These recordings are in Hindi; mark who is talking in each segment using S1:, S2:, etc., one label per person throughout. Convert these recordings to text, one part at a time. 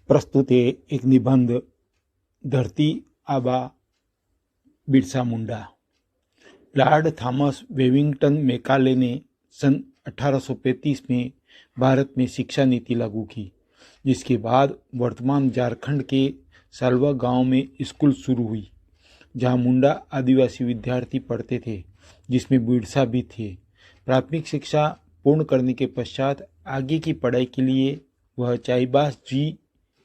S1: प्रस्तुत है एक निबंध धरती आबा Birsa Munda. Lord Thomas Wellington Macaulay ने सन 1835 में भारत में शिक्षा नीति लागू की, जिसके बाद वर्तमान झारखंड के सालवा गांव में स्कूल शुरू हुई, जहां मुंडा आदिवासी विद्यार्थी पढ़ते थे, जिसमें बिरसा भी थे। प्राथमिक शिक्षा पूर्ण करने के पश्चात आगे की पढ़ाई के लिए वह चाईबास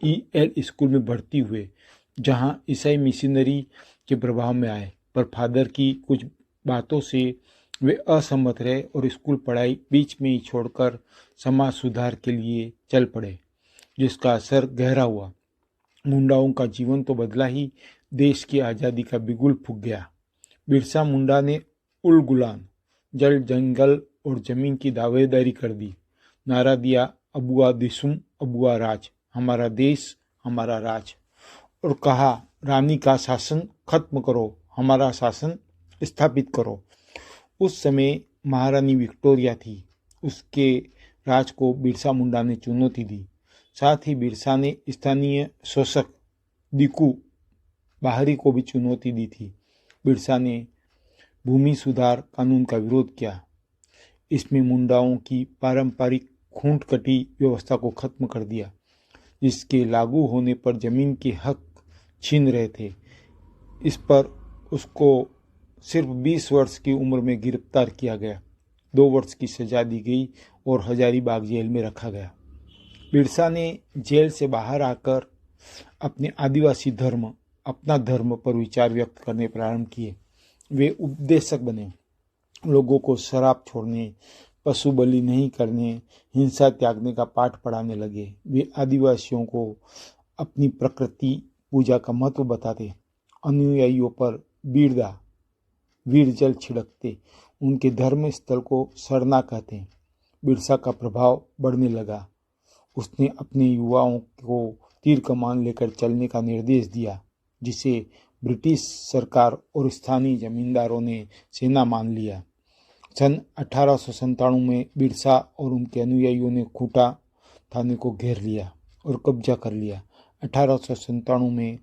S1: GEL स्कूल में भर्ती हुए, जहां ईसाई मिशनरी के प्रभाव में आए, पर फादर की कुछ बातों से वे असहमत रहे और स्कूल पढ़ाई बीच में ही छोड़कर समाज सुधार के लिए चल पड़े, जिसका असर गहरा हुआ। मुंडाओं का जीवन तो बदला ही, देश की आज़ादी का बिगुल फूंक गया। बिरसा मुंडा ने उल गुलान, जल जंगल और जमीन की दावेदारी कर दी। नारा दिया, अबुआ दिसुम अबुआ राज, हमारा देश हमारा राज, और कहा, रानी का शासन खत्म करो, हमारा शासन स्थापित करो। उस समय महारानी विक्टोरिया थी। उसके राज को बिरसा मुंडा ने चुनौती दी। साथ ही बिरसा ने स्थानीय शोषक दिकू बाहरी को भी चुनौती दी थी। बिरसा ने भूमि सुधार कानून का विरोध किया। इसमें मुंडाओं की पारंपरिक खूंट कटी व्यवस्था को खत्म कर दिया, जिसके लागू होने पर जमीन के हक छीन रहे थे। इस पर उसको सिर्फ 20 वर्ष की उम्र में गिरफ्तार किया गया, 2 वर्ष की सजा दी गई और हजारीबाग जेल में रखा गया। बिरसा ने जेल से बाहर आकर अपने आदिवासी धर्म, अपना धर्म पर विचार व्यक्त करने प्रारंभ किए। वे उपदेशक बने, लोगों को शराब छोड़ने, पशु बलि नहीं करने, हिंसा त्यागने का पाठ पढ़ाने लगे। वे आदिवासियों को अपनी प्रकृति पूजा का महत्व बताते, अनुयायियों पर वीर जल छिड़कते, उनके धर्म स्थल को सरना कहते। बिरसा का प्रभाव बढ़ने लगा। उसने अपने युवाओं को तीर कमान लेकर चलने का निर्देश दिया, जिसे ब्रिटिश सरकार और स्थानीय जमींदारों ने सेना मान लिया। सन 1897 में बिरसा और उनके अनुयायियों ने खूंटा थाने को घेर लिया और कब्जा कर लिया। 1897 में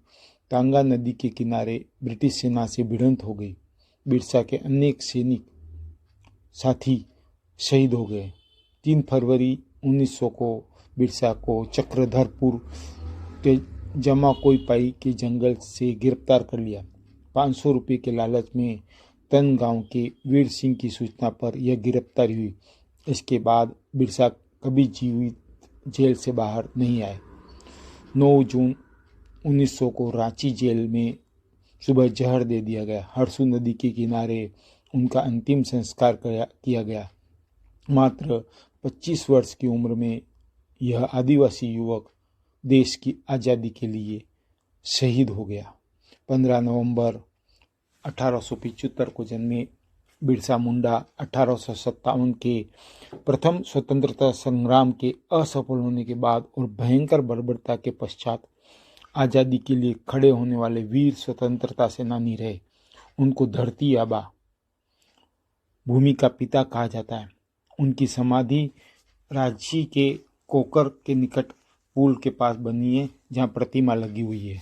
S1: तांगा नदी के किनारे ब्रिटिश सेना से भिड़ंत हो गई। बिरसा के अनेक सैनिक साथी शहीद हो गए। 3 फरवरी 1900 को बिरसा को चक्रधरपुर के जमाकोईपाई के जंगल से गिरफ्तार कर लिया। 500 रुपये के लालच में तन गांव के वीर सिंह की सूचना पर यह गिरफ्तारी हुई। इसके बाद बिरसा कभी जीवित जेल से बाहर नहीं आए। 9 जून 1900 को रांची जेल में सुबह जहर दे दिया गया। हरसू नदी के किनारे उनका अंतिम संस्कार किया गया। मात्र 25 वर्ष की उम्र में यह आदिवासी युवक देश की आज़ादी के लिए शहीद हो गया। 15 नवंबर 1875 को जन्मे बिरसा मुंडा 1857 के प्रथम स्वतंत्रता संग्राम के असफल होने के बाद और भयंकर बर्बरता के पश्चात आज़ादी के लिए खड़े होने वाले वीर स्वतंत्रता सेनानी रहे। उनको धरती आबा, भूमि का पिता कहा जाता है। उनकी समाधि रांची के कोकर के निकट पुल के पास बनी है, जहां प्रतिमा लगी हुई है।